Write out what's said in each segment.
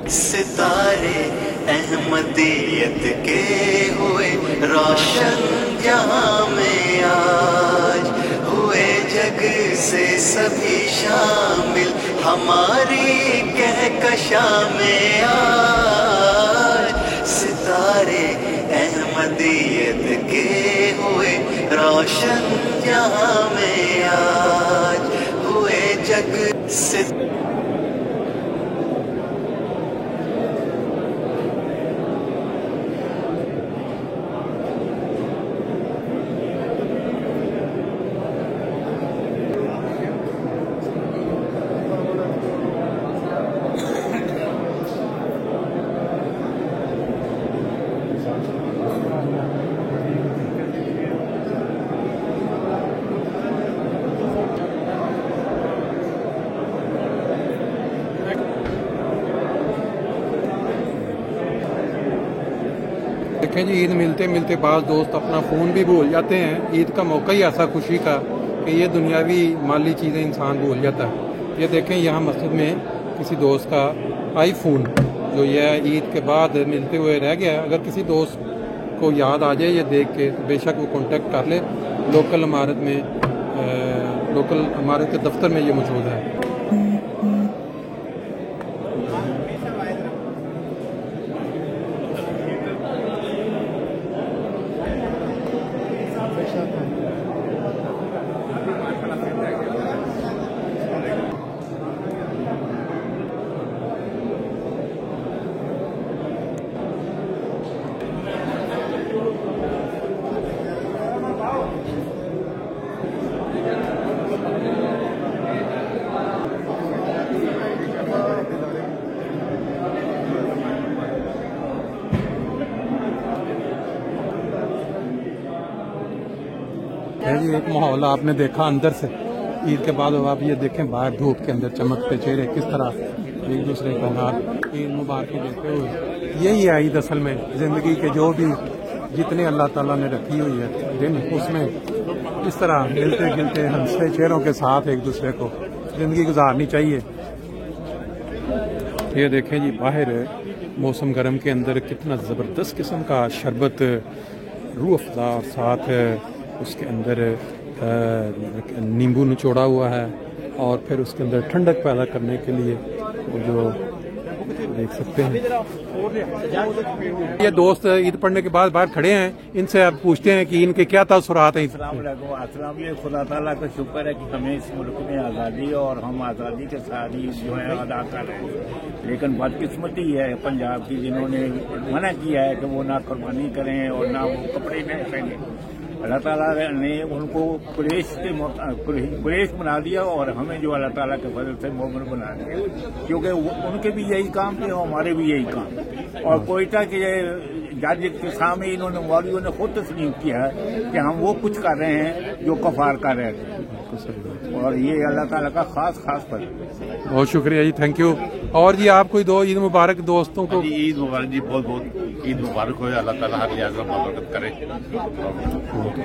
सितारे अहमदियत के हुए रोशन जहां में आज, हुए जग से सभी शामिल हमारी कहकशा में आज। सितारे अहमदियत के हुए रोशन जहां में आज, हुए जग से। देखें जी, ईद मिलते मिलते बाज़ दोस्त अपना फ़ोन भी भूल जाते हैं। ईद का मौका ही ऐसा खुशी का कि ये दुनियावी माली चीज़ें इंसान भूल जाता है। ये देखें, यहाँ मस्जिद में किसी दोस्त का आईफोन जो यह ईद के बाद मिलते हुए रह गया। अगर किसी दोस्त को याद आ जाए ये देख के तो बेशक वो कॉन्टेक्ट कर ले। लोकल इमारत के दफ्तर में ये मौजूद है। जी एक माहौल आपने देखा अंदर से ईद के बाद। आप ये देखें बाहर धूप के अंदर चमकते चेहरे किस तरह एक दूसरे को हाथ ईद मुबारक देते हुए। यही है ईद असल में। ज़िंदगी के जो भी जितने अल्लाह ताला ने रखी हुई है दिन, उसमें इस तरह मिलते गिलते हंसते चेहरों के साथ एक दूसरे को ज़िंदगी गुजारनी चाहिए। ये देखें जी, बाहर मौसम गर्म के अंदर कितना ज़बरदस्त किस्म का शरबत रूह अफ़ज़ा और साथ उसके अंदर नींबू निचोड़ा हुआ है और फिर उसके अंदर ठंडक पैदा करने के लिए वो जो देख सकते हैं। ये दोस्त ईद पढ़ने के बाद बाहर खड़े हैं, इनसे आप पूछते हैं कि इनके क्या तासुरात हैं। ये खुदा ताला का शुक्र है कि हमें इस मुल्क में आज़ादी और हम आज़ादी के साथ ही जो है अदा कर रहे हैं। लेकिन बदकिस्मती है पंजाब की, जिन्होंने मना किया है कि वो ना कुर्बानी करें और ना वो कपड़े में पहने। अल्लाह ताला ने उनको कुरैश बना दिया और हमें जो अल्लाह ताला के फजल से मोमिन बना दिया, क्योंकि उनके भी यही काम थे और हमारे भी यही काम। और कोयटा के जज के सामने इन्होंने मौलवियों ने खुद तस्लीम किया है कि हम वो कुछ कर रहे हैं जो कफार कर रहे थे, और ये अल्लाह ताला का खास फल। बहुत शुक्रिया जी, थैंक यू। और जी आप कोई दो ईद मुबारक दोस्तों को? ईद मुबारक जी, बहुत ईद मुबारक हो, अल्लाह ताला हर लिहाज में बरकत करे।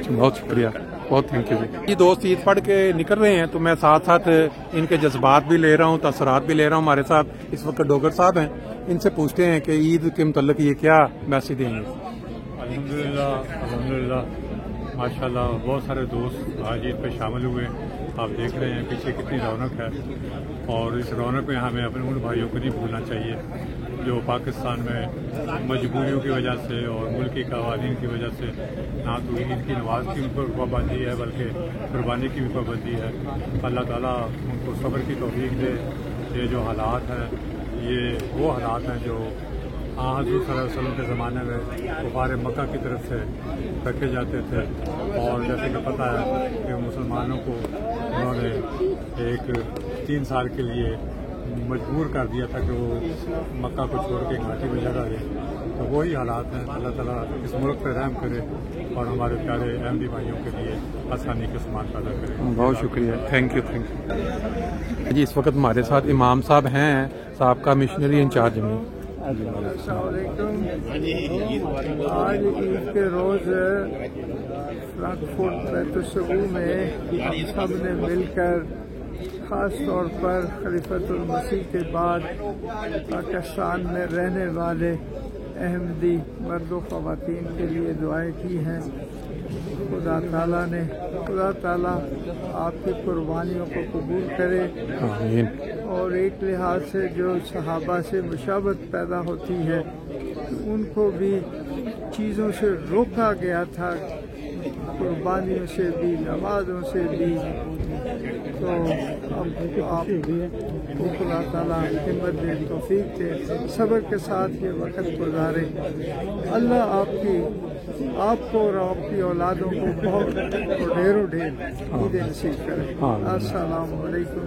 बहुत शुक्रिया, बहुत थैंक यू जी। ये दोस्त ईद पढ़ के निकल रहे हैं तो मैं साथ साथ इनके जज्बात भी ले रहा हूँ, तासुरात भी ले रहा हूँ। हमारे साथ इस वक्त डोगर साहब हैं, इनसे पूछते हैं कि ईद के मुतल्लिक ये क्या मैसेज देंगे। अल्हम्दुलिल्लाह माशाल्लाह, बहुत सारे दोस्त आज ईद पे शामिल हुए। आप देख रहे हैं पीछे कितनी रौनक है, और इस रौनक में हमें अपने उन भाइयों को नहीं भूलना चाहिए जो पाकिस्तान में मजबूरियों की वजह से और मुल्की कवानीन की वजह से ना तो ईद की नमाज की उन पर पाबंदी है बल्कि कुर्बानी की भी पाबंदी है। अल्लाह ताला उनको सब्र की तौफीक दे। ये जो हालात हैं ये वो हालात हैं जो हज़रत सल्लल्लाहु अलैहि वसल्लम के ज़माने में कुफार मक्का की तरफ से रखे जाते थे, और जैसे कि पता है कि मुसलमानों को उन्होंने 3 साल के लिए मजबूर कर दिया था कि वो मक्का को छोड़ के घाटी में जगह गए। तो वही हालात हैं। अल्लाह ताला इस मुल्क पर रहम करे और हमारे प्यारे अहमदी भाइयों के लिए आसानी के सामान पैदा करे। बहुत शुक्रिया, थैंक यू जी। इस वक्त हमारे साथ इमाम साहब हैं, साहब का मिशनरी इंचार्ज में। आज ईद के रोज फ्रैंकफर्ट बैतुल में सब ने मिलकर ख़ास तौर पर खलीफतुल मसीह के बाद पाकिस्तान में रहने वाले अहमदी मर्द व ख़वातीन के लिए दुआएं की हैं। खुदा ताला आपकी कुर्बानियों को कबूल करे और एक लिहाज से जो सहाबा से मुशाबत पैदा होती है उनको भी चीज़ों से रोका गया था, कुर्बानियों से भी, नमाजों से भी। तो अब आप खुदा ताला हिम्मत दे, तौफीक दे, सब्र के साथ ये वक्त गुजारे। अल्लाह आपको और आपकी औलादों को बहुत ढेरों ढेर ईद नसीब करे। अस्सलाम वालेकुम।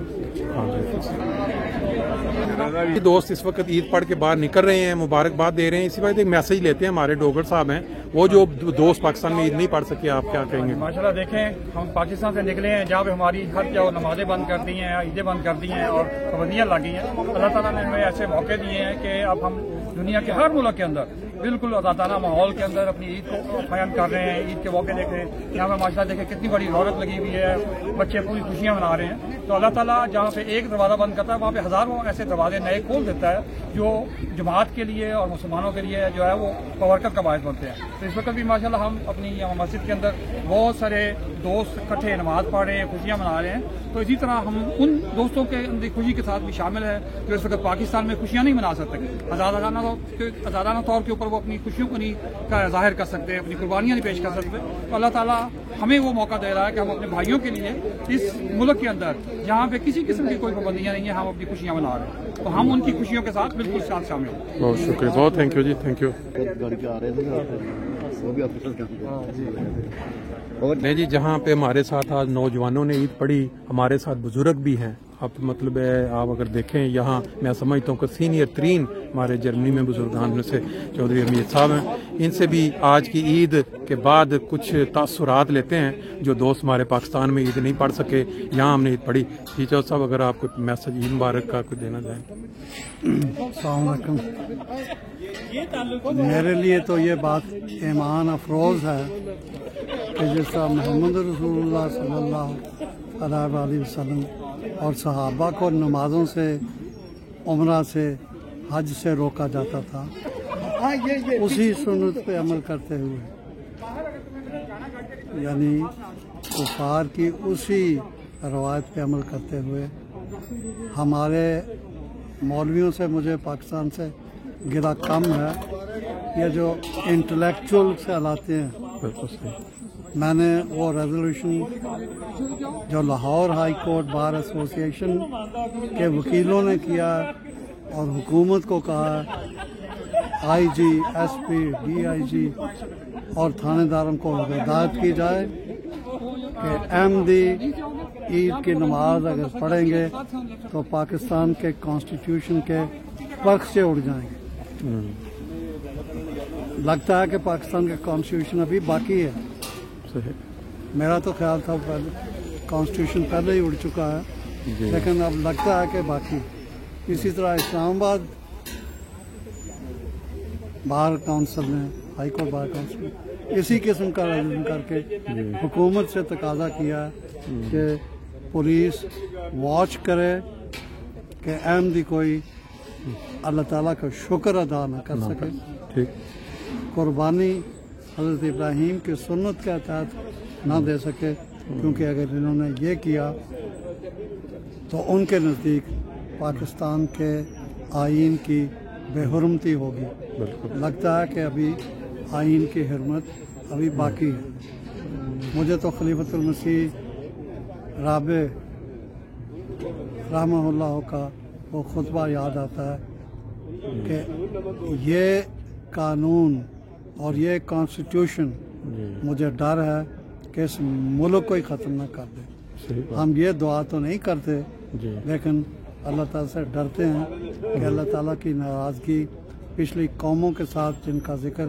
दोस्त इस वक्त ईद पढ़ के बाहर निकल रहे हैं, मुबारकबाद दे रहे हैं। इसी वक्त एक मैसेज लेते हैं, हमारे डोगर साहब हैं, वो जो दोस्त पाकिस्तान में ईद नहीं पढ़ सके, आप क्या कहेंगे? माशाल्लाह देखें, हम पाकिस्तान से निकले हैं जहाँ पे हमारी हर जगह नमाजें बंद कर दी हैं, ईदें बंद कर दी हैं और पाबंदियाँ लगी हैं। अल्लाह ताला ने हमें ऐसे मौके दिए हैं कि अब हम दुनिया के हर मुल्क के अंदर बिल्कुल आज़ादाना माहौल के अंदर अपनी ईद को बयान कर रहे हैं, ईद के मौके देख रहे हैं। यहाँ पर माशाल्लाह देखें कितनी बड़ी रौनक लगी हुई है, बच्चे पूरी खुशियाँ मना रहे हैं। तो अल्लाह ताला जहाँ पे एक दरवाज़ा बंद करता है वहाँ पे हज़ारों ऐसे दरवाजे नए खोल देता है जो जमात के लिए और मुसलमानों के लिए जो है वो बरकत का बायस बनते हैं। तो इस वक्त भी माशाल्लाह हम अपनी मस्जिद के अंदर बहुत सारे दोस्त इकट्ठे नमाज पढ़ रहे हैं, खुशियाँ मना रहे हैं। तो इसी तरह हम उन दोस्तों के अंदर खुशी के साथ भी शामिल है जो इस वक्त पाकिस्तान में खुशियाँ नहीं मना सकते, आज़ादाना तौर के ऊपर वो अपनी खुशियों को नहीं जाहिर कर सकते, अपनी कुर्बानियाँ नहीं पेश कर सकते। तो अल्लाह ताला हमें वो मौका दे रहा है कि हम अपने भाइयों के लिए इस मुल्क के अंदर जहाँ पे किसी किस्म की कोई पाबंदियाँ नहीं है, हम अपनी खुशियाँ मना रहे हैं। तो हम उनकी खुशियों के साथ बिल्कुल साथ शामिल हैं। बहुत शुक्रिया, बहुत थैंक यू जी, थैंक यू। नहीं जी, जहाँ पे हमारे साथ आज नौजवानों ने ईद पढ़ी, हमारे साथ बुजुर्ग भी हैं। अब मतलब है आप अगर देखें यहाँ, मैं समझता हूँ कि सीनियर तरीन हमारे जर्मनी में बुजुर्गान में से चौधरी हमीद साहब हैं। इनसे भी आज की ईद के बाद कुछ तासुरात लेते हैं जो दोस्त हमारे पाकिस्तान में ईद नहीं पढ़ सके, यहाँ हमने ईद पढ़ी। जी चौधरी साहब, अगर आप कोई मैसेज ईद मुबारक का कुछ देना चाहें। अस्सलाम वालेकुम। मेरे लिए तो ये बात ईमान अफरोज़ है कि जिस तरह मोहम्मद रसूलुल्लाह सल्लल्लाहु अलैहि वसल्लम और सहाबा को नमाज़ों से, उम्रा से, हज से रोका जाता था, उसी सुन्नत पे अमल करते हुए, यानी कुफार की उसी रवायत पे अमल करते हुए, हमारे मौलवियों से मुझे पाकिस्तान से गिरा कम है। ये जो इंटेलेक्चुअल से लाते हैं, मैंने वो रेजोल्यूशन जो Lahore high court bar association के वकीलों ने किया और हुकूमत को कहा, आईजी, एसपी, डीआईजी और थानेदारों को हिदायत की जाए कि अहमदी ईद की नमाज अगर पढ़ेंगे तो पाकिस्तान के कॉन्स्टिट्यूशन के वर्क से उड़ जाएंगे। लगता है कि पाकिस्तान का कॉन्स्टिट्यूशन अभी बाकी है। मेरा तो ख्याल था पहले कॉन्स्टिट्यूशन पहले ही उड़ चुका है, लेकिन अब लगता है कि बाकी। इसी तरह इस्लामाबाद बार काउंसिल ने, हाई कोर्ट बार काउंसिल ने इसी किस्म का रेजोल्यूशन करके हुकूमत से तकाजा किया कि पुलिस वॉच करे कि अहमदी कोई अल्लाह ताला का शुक्र अदा न कर सके, ठीक, कुर्बानी हज़रत इब्राहीम की सुन्नत के तहत न दे सके, क्योंकि अगर इन्होंने ये किया तो उनके नज़दीक पाकिस्तान के आइन की बेहुरमती होगी। लगता है कि अभी आइन की हुर्मत अभी बाकी है। मुझे तो खलीफतुल मसीह राबे रहमहुल्लाह का वो खुतबा याद आता है कि ये कानून और ये कॉन्स्टिट्यूशन, मुझे डर है कि इस मुल्क को ही ख़त्म न कर दे। हम ये दुआ तो नहीं करते, लेकिन अल्लाह ताला से डरते हैं कि अल्लाह ताला की नाराज़गी पिछली कौमों के साथ जिनका जिक्र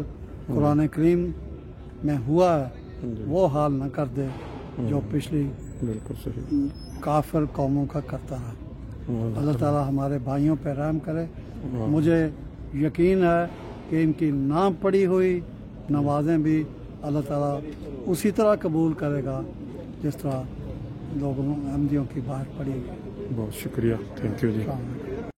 कुरान करीम में हुआ है, वो हाल न कर दे जो पिछली काफिर कौमों का करता रहा। अल्लाह ताला हमारे भाइयों पर रहम करे। मुझे यकीन है कि इनकी ना पढ़ी हुई नमाजें भी अल्लाह ताला उसी तरह कबूल करेगा जिस तरह लोगों अहमदियों की बात पढ़ी। बहुत शुक्रिया, थैंक यू जी।